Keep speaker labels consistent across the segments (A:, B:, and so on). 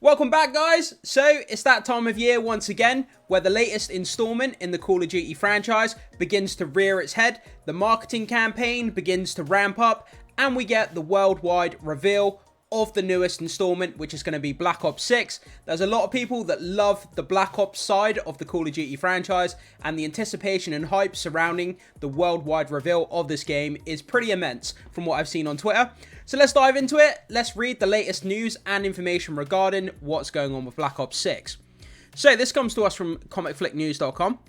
A: Welcome back, guys. So it's that time of year once again where the latest installment in the Call of Duty franchise begins to rear its head, the marketing campaign begins to ramp up, and we get the worldwide reveal of the newest installment, which is going to be Black Ops 6. There's a lot of people that love the Black Ops side of the Call of Duty franchise, and the anticipation and hype surrounding the worldwide reveal of this game is pretty immense from what I've seen on Twitter. So let's dive into it. Let's read the latest news and information regarding what's going on with Black Ops 6. So this comes to us from comicflicknews.com.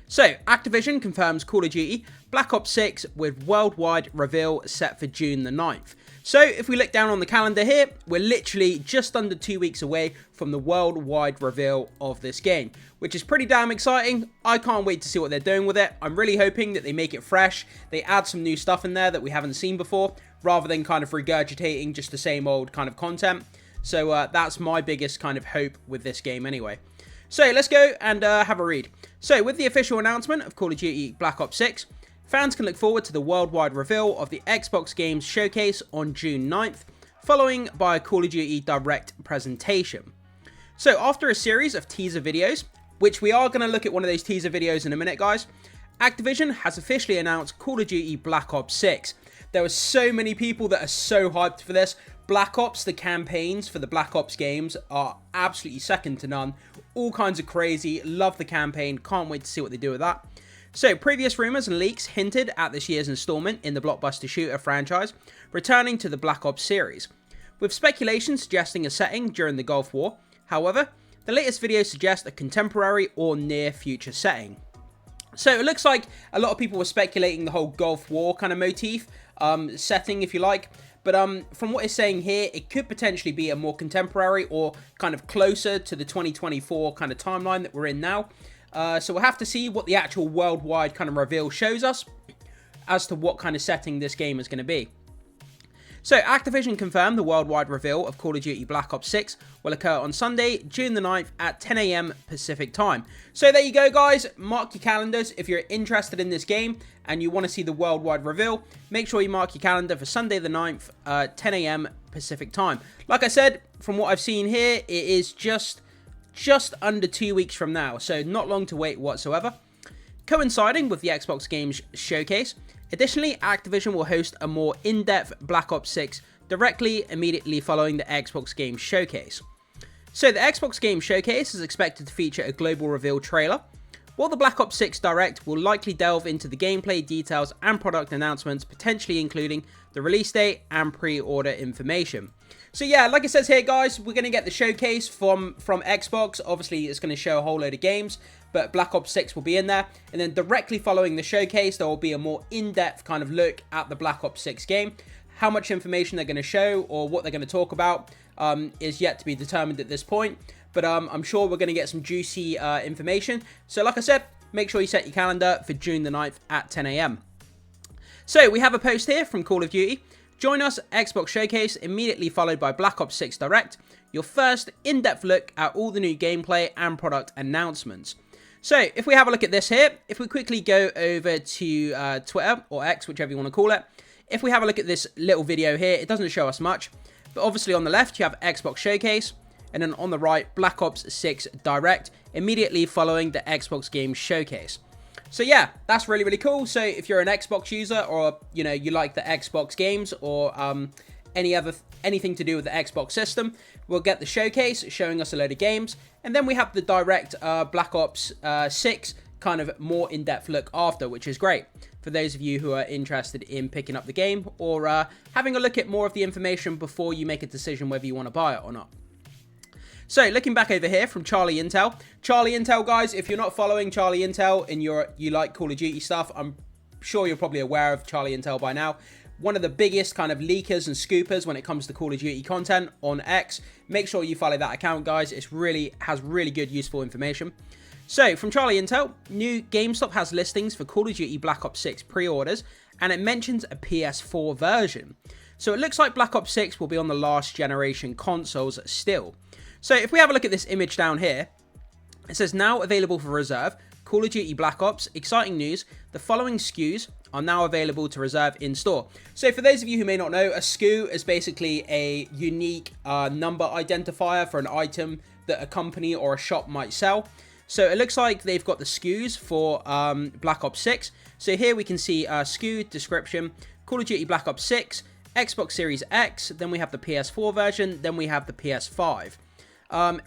A: So, Activision confirms Call of Duty Black Ops 6 with worldwide reveal set for June the 9th. So, if we look down on the calendar here, we're literally just under 2 weeks away from the worldwide reveal of this game, which is pretty damn exciting. I can't wait to see what they're doing with it. I'm really hoping that they make it fresh, they add some new stuff in there that we haven't seen before, rather than kind of regurgitating just the same old kind of content. So, that's my biggest kind of hope with this game anyway. So let's go and have a read. So with the official announcement of Call of Duty Black Ops 6, fans can look forward to the worldwide reveal of the Xbox Games Showcase on June 9th, following by a Call of Duty Direct presentation. So after a series of teaser videos, which we are going to look at one of those teaser videos in a minute, guys, Activision has officially announced Call of Duty Black Ops 6. There were so many people that are so hyped for this. Black Ops, the campaigns for the Black Ops games are absolutely second to none. All kinds of crazy, love the campaign, can't wait to see what they do with that. So, previous rumours and leaks hinted at this year's installment in the blockbuster shooter franchise, returning to the Black Ops series, with speculation suggesting a setting during the Gulf War. However, the latest videos suggest a contemporary or near future setting. So it looks like a lot of people were speculating the whole Gulf War kind of motif, setting if you like. But from what it's saying here, it could potentially be a more contemporary or kind of closer to the 2024 kind of timeline that we're in now. So we'll have to see what the actual worldwide kind of reveal shows us as to what kind of setting this game is going to be. So Activision confirmed the worldwide reveal of Call of Duty Black Ops 6 will occur on Sunday, June the 9th at 10 AM Pacific time. So there you go, guys. Mark your calendars if you're interested in this game and you want to see the worldwide reveal. Make sure you mark your calendar for Sunday the 9th, 10 AM Pacific time. Like I said, from what I've seen here, it is just under 2 weeks from now, so not long to wait whatsoever. Coinciding with the Xbox Games Showcase, additionally, Activision will host a more in-depth Black Ops 6 immediately following the Xbox Games Showcase. So the Xbox Games Showcase is expected to feature a global reveal trailer, while the Black Ops 6 Direct will likely delve into the gameplay details and product announcements, potentially including the release date and pre-order information. So yeah, like it says here, guys, we're going to get the showcase from Xbox. Obviously, it's going to show a whole load of games, but Black Ops 6 will be in there. And then directly following the showcase, there will be a more in-depth kind of look at the Black Ops 6 game. How much information they're going to show or what they're going to talk about is yet to be determined at this point. But I'm sure we're going to get some juicy information. So like I said, make sure you set your calendar for June the 9th at 10 AM. So we have a post here from Call of Duty. Join us at Xbox Showcase, immediately followed by Black Ops 6 Direct, your first in-depth look at all the new gameplay and product announcements. So, if we have a look at this here, if we quickly go over to Twitter, or X, whichever you want to call it, if we have a look at this little video here, it doesn't show us much, but obviously on the left you have Xbox Showcase, and then on the right, Black Ops 6 Direct, immediately following the Xbox Games Showcase. So yeah, that's really, really cool. So if you're an Xbox user or, you know, you like the Xbox games or anything to do with the Xbox system, we'll get the showcase showing us a load of games. And then we have the direct Black Ops 6 kind of more in-depth look after, which is great for those of you who are interested in picking up the game or having a look at more of the information before you make a decision whether you want to buy it or not. So, looking back over here from Charlie Intel. Charlie Intel, guys, if you're not following Charlie Intel and you like Call of Duty stuff, I'm sure you're probably aware of Charlie Intel by now. One of the biggest kind of leakers and scoopers when it comes to Call of Duty content on X. Make sure you follow that account, guys. It has really good, useful information. So, from Charlie Intel, new GameStop has listings for Call of Duty Black Ops 6 pre-orders, and it mentions a PS4 version. So, it looks like Black Ops 6 will be on the last generation consoles still. So if we have a look at this image down here, it says now available for reserve, Call of Duty Black Ops, exciting news, the following SKUs are now available to reserve in store. So for those of you who may not know, a SKU is basically a unique number identifier for an item that a company or a shop might sell. So it looks like they've got the SKUs for Black Ops 6. So here we can see SKU description, Call of Duty Black Ops 6, Xbox Series X, then we have the PS4 version, then we have the PS5.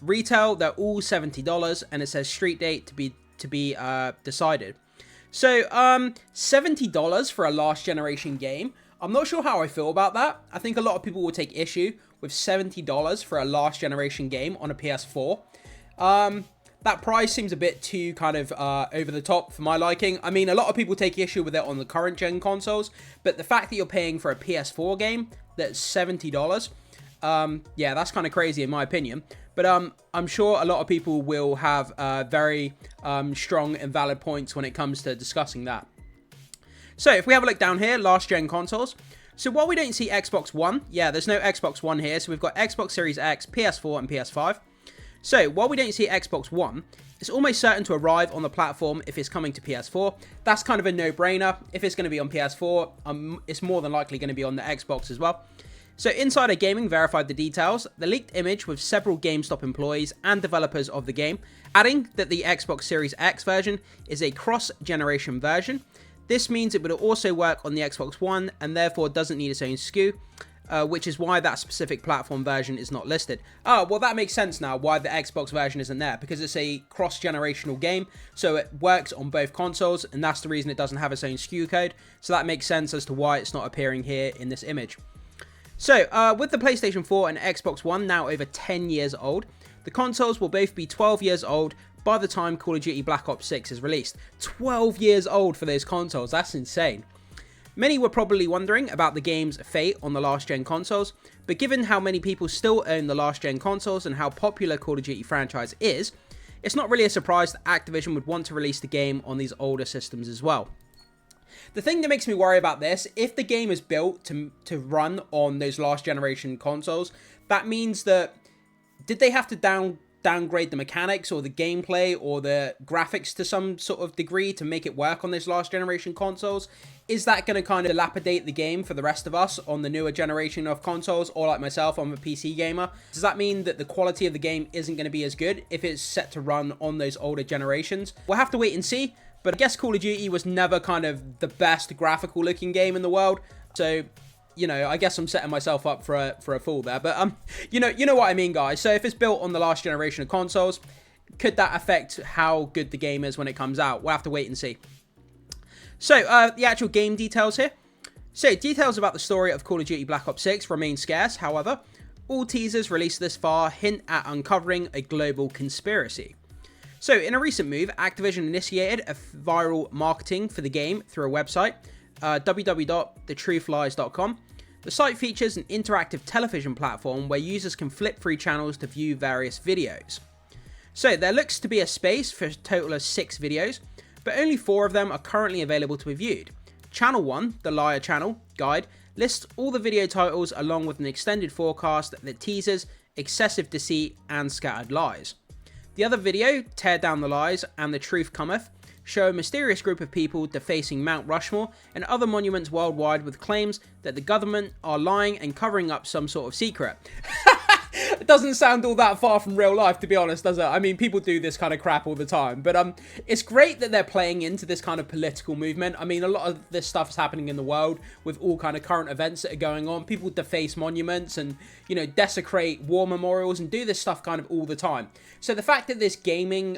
A: Retail, they're all $70, and it says street date to be decided. So $70 for a last generation game. I'm not sure how I feel about that. I think a lot of people will take issue with $70 for a last generation game on a PS4. That price seems a bit too kind of over the top for my liking. I mean, a lot of people take issue with it on the current gen consoles, but the fact that you're paying for a PS4 game that's $70, yeah, that's kind of crazy in my opinion. But I'm sure a lot of people will have very strong and valid points when it comes to discussing that. So if we have a look down here, last gen consoles. So while we don't see Xbox One, yeah, there's no Xbox One here. So we've got Xbox Series X, PS4, and PS5. So while we don't see Xbox One, it's almost certain to arrive on the platform if it's coming to PS4. That's kind of a no-brainer. If it's going to be on PS4, it's more than likely going to be on the Xbox as well. So Insider Gaming verified the details, the leaked image with several GameStop employees and developers of the game, adding that the Xbox Series X version is a cross-generation version. This means it would also work on the Xbox One and therefore doesn't need its own SKU, which is why that specific platform version is not listed. Oh, well, that makes sense now why the Xbox version isn't there, because it's a cross-generational game, so it works on both consoles, and that's the reason it doesn't have its own SKU code. So that makes sense as to why it's not appearing here in this image. So, with the PlayStation 4 and Xbox One now over 10 years old, the consoles will both be 12 years old by the time Call of Duty Black Ops 6 is released. 12 years old for those consoles, that's insane. Many were probably wondering about the game's fate on the last gen consoles, but given how many people still own the last gen consoles and how popular Call of Duty franchise is, it's not really a surprise that Activision would want to release the game on these older systems as well. The thing that makes me worry about this, if the game is built to run on those last generation consoles, that means that, did they have to downgrade the mechanics or the gameplay or the graphics to some sort of degree to make it work on those last generation consoles? Is that going to kind of dilapidate the game for the rest of us on the newer generation of consoles, or like myself, I'm a PC gamer? Does that mean that the quality of the game isn't going to be as good if it's set to run on those older generations? We'll have to wait and see. But I guess Call of Duty was never kind of the best graphical looking game in the world. So, you know, I guess I'm setting myself up for a fool there. But, you know what I mean, guys. So if it's built on the last generation of consoles, could that affect how good the game is when it comes out? We'll have to wait and see. So, the actual game details here. So, details about the story of Call of Duty Black Ops 6 remain scarce. However, all teasers released this far hint at uncovering a global conspiracy. So, in a recent move, Activision initiated a viral marketing for the game through a website, www.thetruthlies.com. The site features an interactive television platform where users can flip through channels to view various videos. So, there looks to be a space for a total of 6 videos, but only 4 of them are currently available to be viewed. Channel 1, the Liar Channel Guide, lists all the video titles along with an extended forecast that teases excessive deceit and scattered lies. The other video, Tear Down the Lies and The Truth Cometh, show a mysterious group of people defacing Mount Rushmore and other monuments worldwide with claims that the government are lying and covering up some sort of secret. It doesn't sound all that far from real life, to be honest, does it? I mean, people do this kind of crap all the time. But it's great that they're playing into this kind of political movement. I mean, a lot of this stuff is happening in the world with all kind of current events that are going on. People deface monuments and, you know, desecrate war memorials and do this stuff kind of all the time. So the fact that this gaming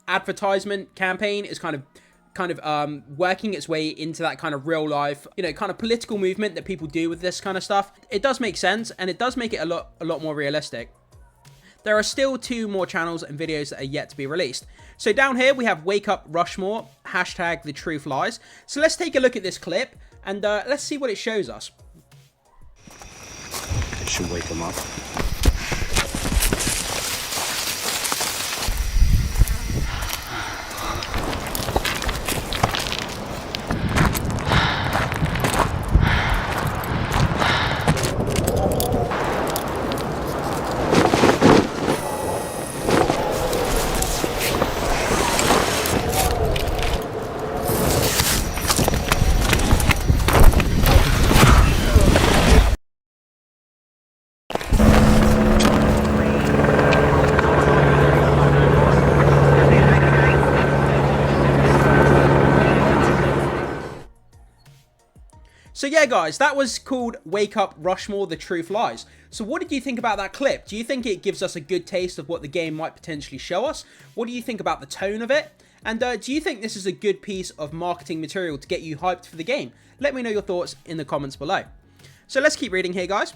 A: advertisement campaign is kind of working its way into that kind of real life, you know, kind of political movement that people do with this kind of stuff, it does make sense, and it does make it a lot more realistic. There are still 2 more channels and videos that are yet to be released. So down here we have Wake Up Rushmore, hashtag The Truth Lies. So let's take a look at this clip and let's see what it shows us.
B: It should wake them up.
A: yeah, guys, that was called Wake Up Rushmore, The Truth Lies. So what did you think about that clip? Do you think it gives us a good taste of what the game might potentially show us? What do you think about the tone of it? And do you think this is a good piece of marketing material to get you hyped for the game? Let me know your thoughts in the comments below. So let's keep reading here, guys.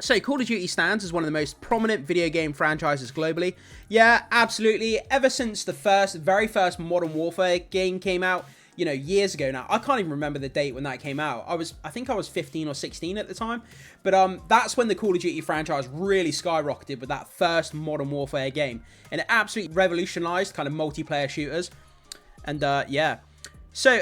A: So Call of Duty stands as one of the most prominent video game franchises globally. Yeah, absolutely. Ever since the very first Modern Warfare game came out, you know, years ago now. I can't even remember the date when that came out. I think I was 15 or 16 at the time. But that's when the Call of Duty franchise really skyrocketed with that first Modern Warfare game. And it absolutely revolutionized kind of multiplayer shooters. And yeah. So,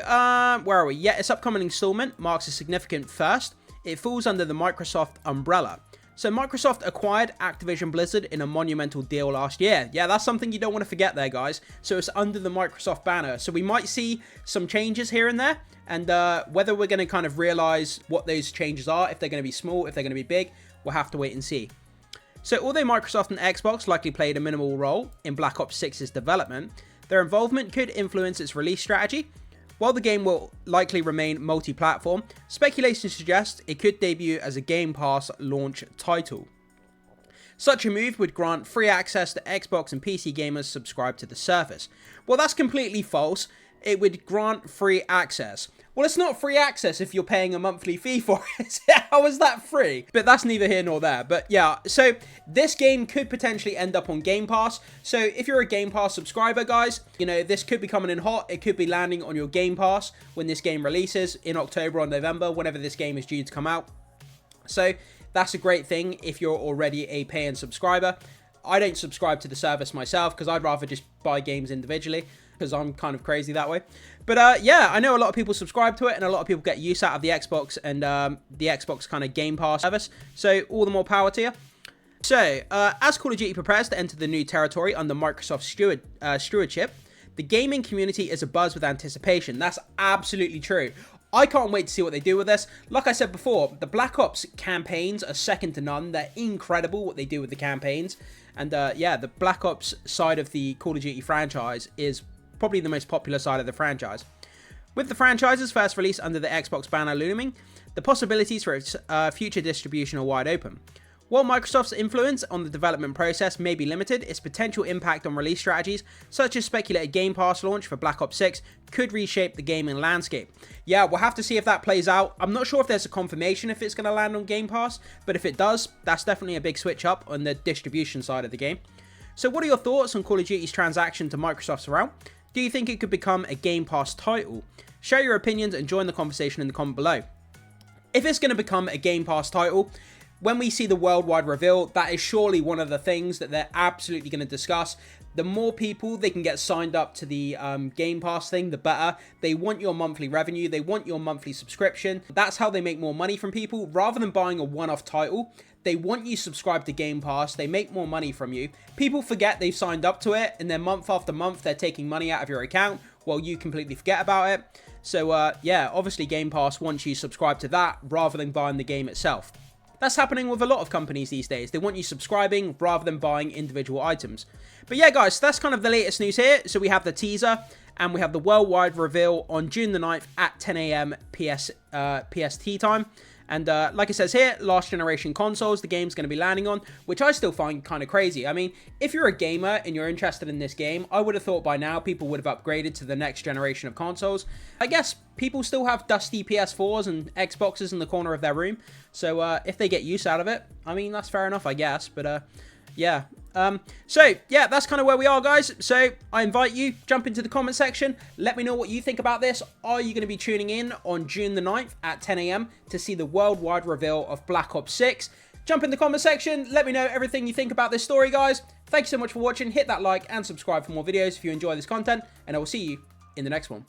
A: where are we? Yeah, its upcoming installment marks a significant first. It falls under the Microsoft umbrella. So Microsoft acquired Activision Blizzard in a monumental deal last year. Yeah, that's something you don't want to forget there, guys. So it's under the Microsoft banner. So we might see some changes here and there. And whether we're going to kind of realize what those changes are, if they're going to be small, if they're going to be big, we'll have to wait and see. So although Microsoft and Xbox likely played a minimal role in Black Ops 6's development, their involvement could influence its release strategy. While the game will likely remain multi-platform, speculation suggests it could debut as a Game Pass launch title. Such a move would grant free access to Xbox and PC gamers subscribed to the service. Well, that's completely false. It would grant free access. Well, it's not free access if you're paying a monthly fee for it. How is that free? But that's neither here nor there. But yeah, so this game could potentially end up on Game Pass. So if you're a Game Pass subscriber, guys, you know, this could be coming in hot. It could be landing on your Game Pass when this game releases in October or November, whenever this game is due to come out. So that's a great thing if you're already a paying subscriber. I don't subscribe to the service myself because I'd rather just buy games individually, because I'm kind of crazy that way. But yeah, I know a lot of people subscribe to it, and a lot of people get use out of the Xbox and the Xbox kind of Game Pass service. So all the more power to you. So as Call of Duty prepares to enter the new territory under Microsoft's stewardship, the gaming community is abuzz with anticipation. That's absolutely true. I can't wait to see what they do with this. Like I said before, the Black Ops campaigns are second to none. They're incredible what they do with the campaigns. And yeah, the Black Ops side of the Call of Duty franchise is probably the most popular side of the franchise. With the franchise's first release under the Xbox banner looming, the possibilities for its future distribution are wide open. While Microsoft's influence on the development process may be limited, its potential impact on release strategies, such as speculated Game Pass launch for Black Ops 6, could reshape the gaming landscape. Yeah, we'll have to see if that plays out. I'm not sure if there's a confirmation if it's going to land on Game Pass, but if it does, that's definitely a big switch up on the distribution side of the game. So what are your thoughts on Call of Duty's transaction to Microsoft's realm? Do you think it could become a Game Pass title? Share your opinions and join the conversation in the comment below. If it's going to become a Game Pass title, when we see the worldwide reveal, that is surely one of the things that they're absolutely going to discuss. The more people they can get signed up to the Game Pass thing, the better. They want your monthly revenue. They want your monthly subscription. That's how they make more money from people. Rather than buying a one-off title, they want you subscribed to Game Pass. They make more money from you. People forget they've signed up to it, and then month after month, they're taking money out of your account while you completely forget about it. So yeah, obviously Game Pass wants you subscribed to that rather than buying the game itself. That's happening with a lot of companies these days. They want you subscribing rather than buying individual items. But yeah, guys, that's kind of the latest news here. So we have the teaser and we have the worldwide reveal on June the 9th at 10 AM PST time. And like it says here, last generation consoles the game's going to be landing on, which I still find kind of crazy. I mean, if you're a gamer and you're interested in this game, I would have thought by now people would have upgraded to the next generation of consoles. I guess people still have dusty PS4s and Xboxes in the corner of their room. So if they get use out of it, I mean, that's fair enough, I guess. But yeah. So yeah, that's kind of where we are, guys. So I invite you, jump into the comment section, let me know what you think about this. Are you going to be tuning in on June the 9th at 10 AM to see the worldwide reveal of Black Ops 6? Jump in the comment section, let me know everything you think about this story, guys. Thank you so much for watching. Hit that like and subscribe for more videos if you enjoy this content, and I will see you in the next one.